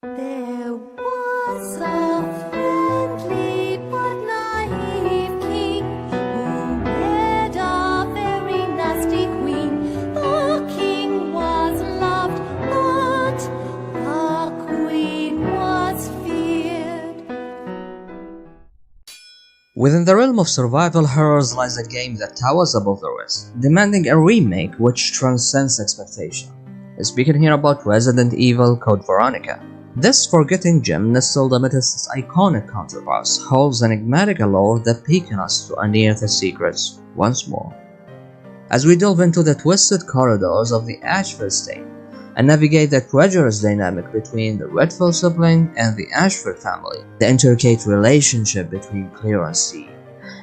There was a friendly but naive king who had a very nasty queen. The king was loved, but the queen was feared. Within the realm of survival horrors lies a game that towers above the rest, demanding a remake which transcends expectation. Speaking here about Resident Evil Code Veronica. This forgetting gem nestled amid its iconic counterparts holds enigmatic allure that beckons us to unearth its secrets once more. As we delve into the twisted corridors of the Ashford estate and navigate the treacherous dynamic between the Redfield sibling and the Ashford family, the intricate relationship between Claire and Steve,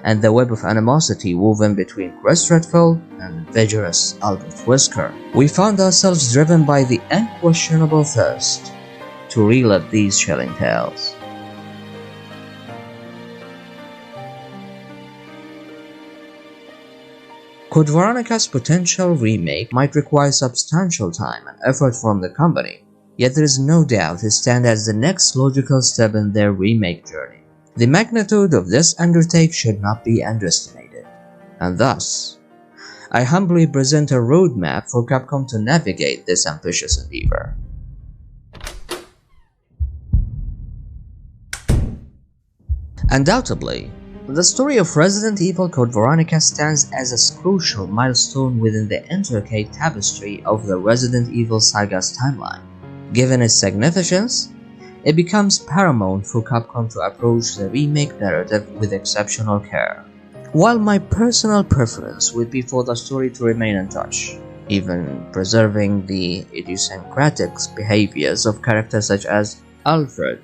and the web of animosity woven between Chris Redfield and vigorous Albert Wesker, we found ourselves driven by the unquestionable thirst to relive these chilling tales. Code Veronica's potential remake might require substantial time and effort from the company, yet there is no doubt it stands as the next logical step in their remake journey. The magnitude of this undertaking should not be underestimated, and thus, I humbly present a roadmap for Capcom to navigate this ambitious endeavor. Undoubtedly, the story of Resident Evil Code Veronica stands as a crucial milestone within the intricate tapestry of the Resident Evil saga's timeline. Given its significance, it becomes paramount for Capcom to approach the remake narrative with exceptional care. While my personal preference would be for the story to remain untouched, even preserving the idiosyncratic behaviors of characters such as Alfred,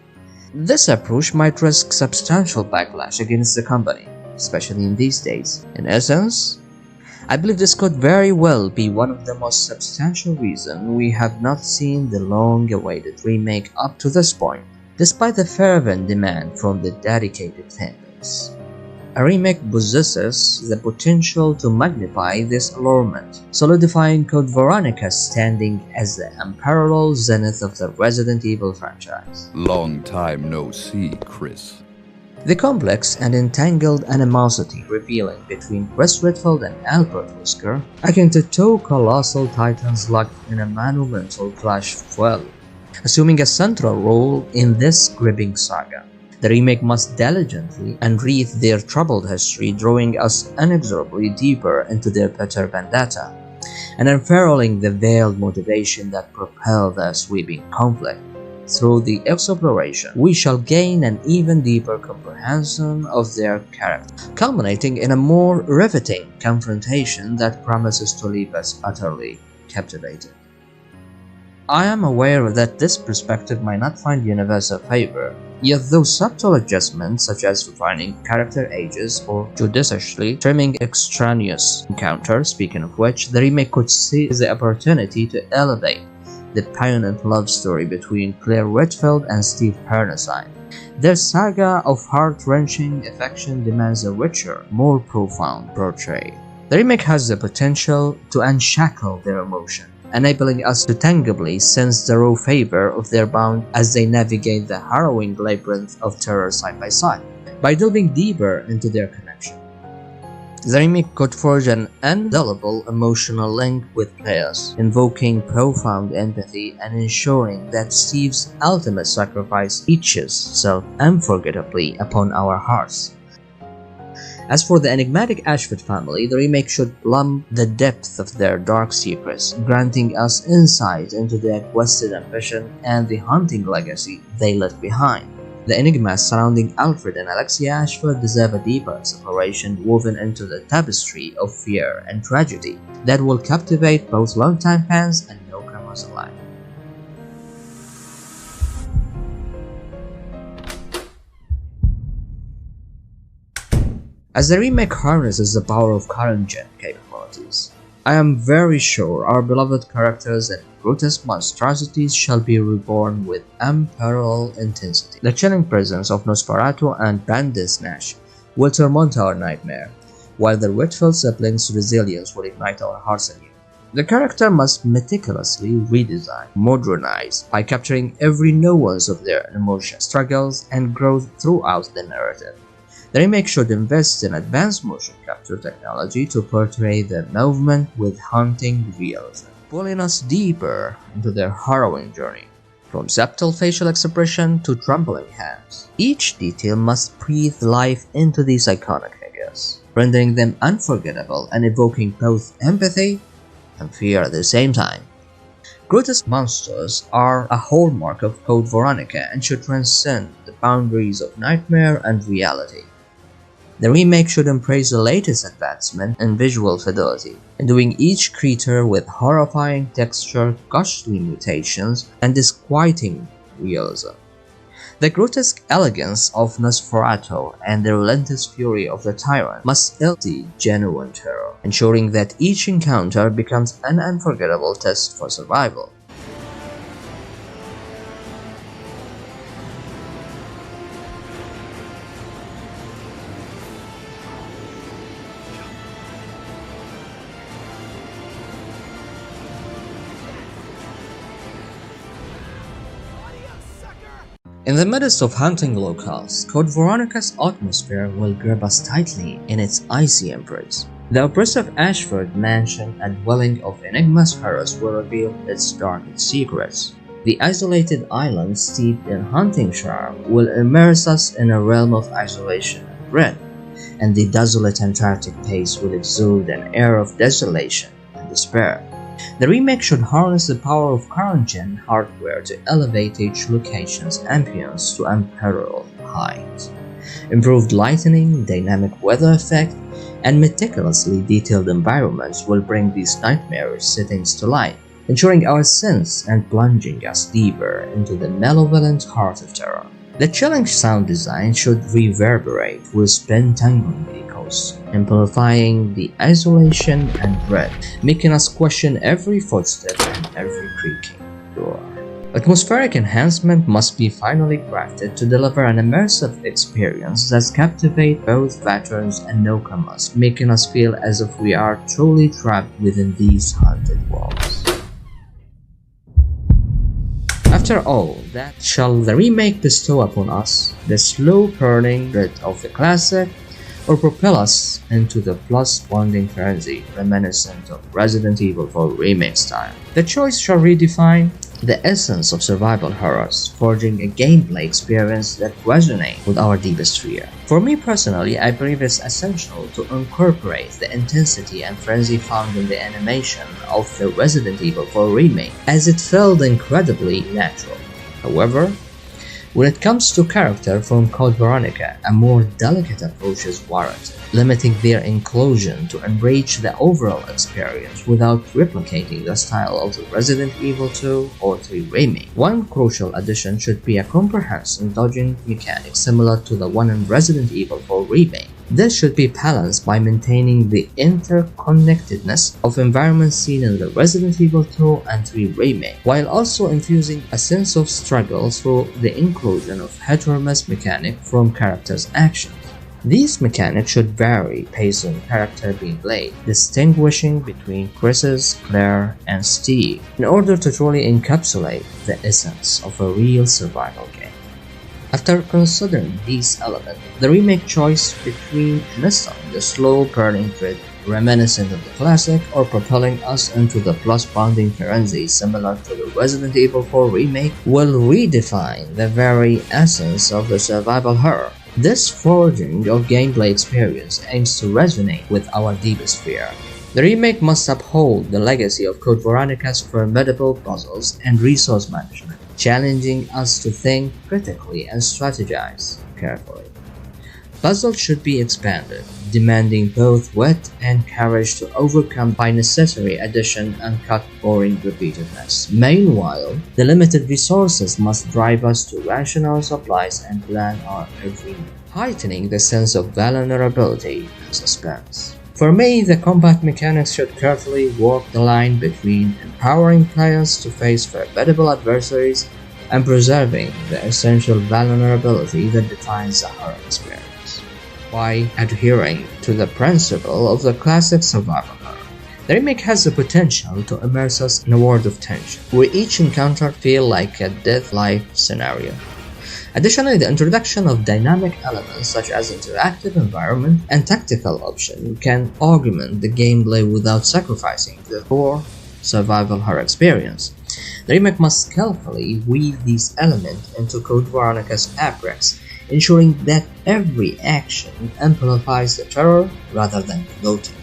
this approach might risk substantial backlash against the company, especially in these days. In essence, I believe this could very well be one of the most substantial reasons we have not seen the long-awaited remake up to this point, despite the fervent demand from the dedicated fanbase. A remake possesses the potential to magnify this allurement, solidifying Code Veronica's standing as the unparalleled zenith of the Resident Evil franchise. Long time no see, Chris. The complex and entangled animosity revealing between Chris Redfield and Albert Wesker, akin to two colossal titans locked in a monumental clash fuel, assuming a central role in this gripping saga. The remake must diligently unearth their troubled history, drawing us inexorably deeper into their bitter vendetta, and unfurling the veiled motivation that propelled the sweeping conflict. Through the exploration, we shall gain an even deeper comprehension of their character, culminating in a more riveting confrontation that promises to leave us utterly captivated. I am aware that this perspective might not find universal favor, yet those subtle adjustments such as refining character ages or judiciously trimming extraneous encounters, speaking of which, the remake could seize the opportunity to elevate the poignant love story between Claire Redfield and Steve Parnasine. Their saga of heart-wrenching affection demands a richer, more profound portrayal. The remake has the potential to unshackle their emotion, enabling us to tangibly sense the raw flavor of their bond as they navigate the harrowing labyrinth of terror side by side. By delving deeper into their connection, the remake could forge an indelible emotional link with players, invoking profound empathy and ensuring that Steve's ultimate sacrifice etches itself unforgettably upon our hearts. As for the enigmatic Ashford family, the remake should plumb the depth of their dark secrets, granting us insight into their twisted ambition and the haunting legacy they left behind. The enigmas surrounding Alfred and Alexia Ashford deserve a deeper exploration woven into the tapestry of fear and tragedy that will captivate both longtime fans and newcomers alike. As the remake harnesses the power of current-gen capabilities, I am very sure our beloved characters and grotesque monstrosities shall be reborn with unparalleled intensity. The chilling presence of Nosferatu and Bandersnatch will torment our nightmare, while the Redfield siblings' resilience will ignite our hearts anew. The character must meticulously redesign, modernize, by capturing every nuance of their emotions, struggles, and growth throughout the narrative. The remake should invest in advanced motion capture technology to portray the movement with haunting realism, pulling us deeper into their harrowing journey. From subtle facial expression to trembling hands, each detail must breathe life into these iconic figures, rendering them unforgettable and evoking both empathy and fear at the same time. Grotesque monsters are a hallmark of Code Veronica and should transcend the boundaries of nightmare and reality. The remake should embrace the latest advancement in visual fidelity, enduing each creature with horrifying texture, ghastly mutations, and disquieting realism. The grotesque elegance of Nosferatu and the relentless fury of the tyrant must embody genuine terror, ensuring that each encounter becomes an unforgettable test for survival. In the midst of haunting locales, Code Veronica's atmosphere will grip us tightly in its icy embrace. The oppressive Ashford mansion and dwelling of Enigma's horrors will reveal its darkest secrets. The isolated island steeped in haunting charm will immerse us in a realm of isolation and dread, and the desolate Antarctic place will exude an air of desolation and despair. The remake should harness the power of current-gen hardware to elevate each location's ambience to unparalleled heights. Improved lighting, dynamic weather effect, and meticulously detailed environments will bring these nightmarish settings to life, ensuring our sense and plunging us deeper into the malevolent heart of terror. The chilling sound design should reverberate with spin-tingling echoes, amplifying the isolation and dread, making us question every footstep and every creaking door. Atmospheric enhancement must be finely crafted to deliver an immersive experience that captivates both veterans and newcomers, making us feel as if we are truly trapped within these haunted walls. After all, that shall the remake bestow upon us, the slow burning dread of the classic, or propel us into the plus-bonding frenzy reminiscent of Resident Evil 4 Remake style? The choice shall redefine the essence of survival horrors, forging a gameplay experience that resonates with our deepest fear. For me personally, I believe it's essential to incorporate the intensity and frenzy found in the animation of the Resident Evil 4 Remake, as it felt incredibly natural. However, when it comes to character from Code Veronica, a more delicate approach is warranted, limiting their inclusion to enrich the overall experience without replicating the style of the Resident Evil 2 or 3 Remake. One crucial addition should be a comprehensive dodging mechanic similar to the one in Resident Evil 4 Remake. This should be balanced by maintaining the interconnectedness of environments seen in the Resident Evil 2 and 3 Remake, while also infusing a sense of struggle through the inclusion of heteronomous mechanics from characters' actions. These mechanics should vary based on character being played, distinguishing between Chris's, Claire, and Steve, in order to truly encapsulate the essence of a real survival game. After considering these elements, the remake choice between installing the slow burning dread reminiscent of the classic or propelling us into the plus-bonding frenzy similar to the Resident Evil 4 Remake will redefine the very essence of the survival horror. This forging of gameplay experience aims to resonate with our deepest fear. The remake must uphold the legacy of Code Veronica's formidable puzzles and resource management, challenging us to think critically and strategize carefully. Puzzles should be expanded, demanding both wit and courage to overcome by necessary addition and cut boring repeatedness. Meanwhile, the limited resources must drive us to ration our supplies and plan our every move, heightening the sense of vulnerability and suspense. For me, the combat mechanics should carefully walk the line between empowering players to face formidable adversaries and preserving the essential vulnerability that defines the horror experience, while adhering to the principle of the classic survival horror. The remake has the potential to immerse us in a world of tension, where each encounter feels like a death-life scenario. Additionally, the introduction of dynamic elements such as interactive environment and tactical options can augment the gameplay without sacrificing the core survival horror experience. The remake must skillfully weave these elements into Code Veronica's fabrics, ensuring that every action amplifies the terror rather than diluting it.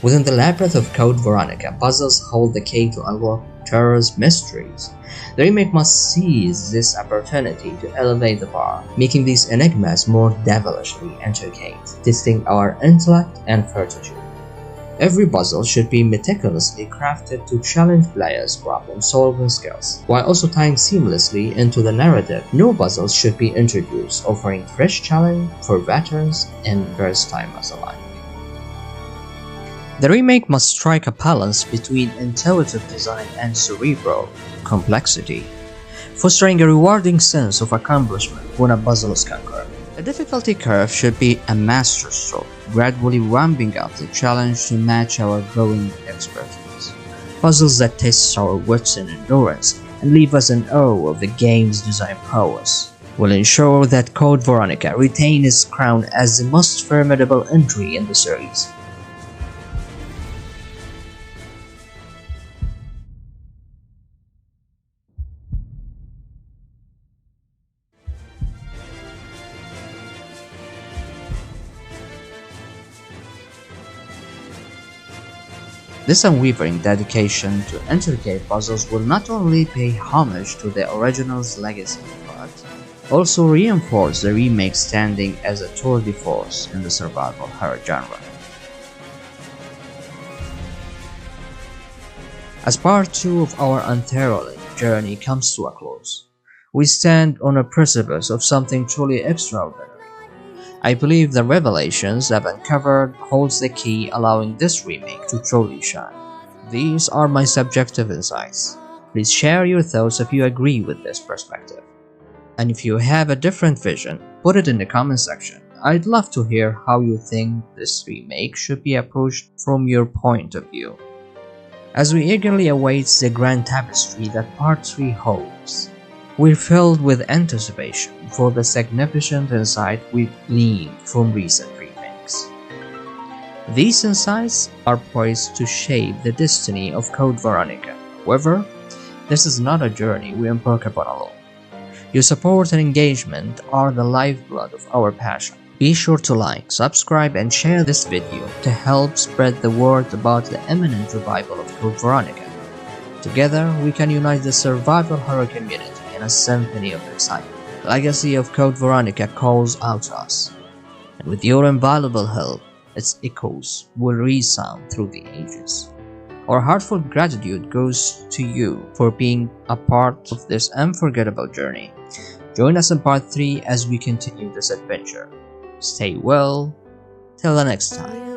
Within the labyrinth of Code Veronica, puzzles hold the key to unlock terror's mysteries. The remake must seize this opportunity to elevate the bar, making these enigmas more devilishly intricate, testing our intellect and fortitude. Every puzzle should be meticulously crafted to challenge players' problem-solving skills, while also tying seamlessly into the narrative. New puzzles should be introduced, offering fresh challenge for veterans and first-timers alike. The remake must strike a balance between intuitive design and cerebral complexity, fostering a rewarding sense of accomplishment when a puzzle is conquered. The difficulty curve should be a masterstroke, gradually ramping up the challenge to match our growing expertise. Puzzles that test our wits and endurance and leave us in awe of the game's design prowess will ensure that Code Veronica retains its crown as the most formidable entry in the series. This unwavering dedication to intricate puzzles will not only pay homage to the original's legacy, but also reinforce the remake's standing as a tour de force in the survival horror genre. As part 2 of our enthralling journey comes to a close, we stand on a precipice of something truly extraordinary. I believe the revelations I've uncovered holds the key allowing this remake to truly shine. These are my subjective insights. Please share your thoughts if you agree with this perspective. And if you have a different vision, put it in the comment section. I'd love to hear how you think this remake should be approached from your point of view. As we eagerly await the grand tapestry that Part 3 holds, we're filled with anticipation for the significant insight we've gleaned from recent remakes. These insights are poised to shape the destiny of Code Veronica. However, this is not a journey we embark upon alone. Your support and engagement are the lifeblood of our passion. Be sure to like, subscribe, and share this video to help spread the word about the imminent revival of Code Veronica. Together, we can unite the survival horror community in a symphony of excitement. The legacy of Code Veronica calls out to us, and with your invaluable help, its echoes will resound through the ages. Our heartfelt gratitude goes to you for being a part of this unforgettable journey. Join us in Part 3 as we continue this adventure. Stay well, till the next time.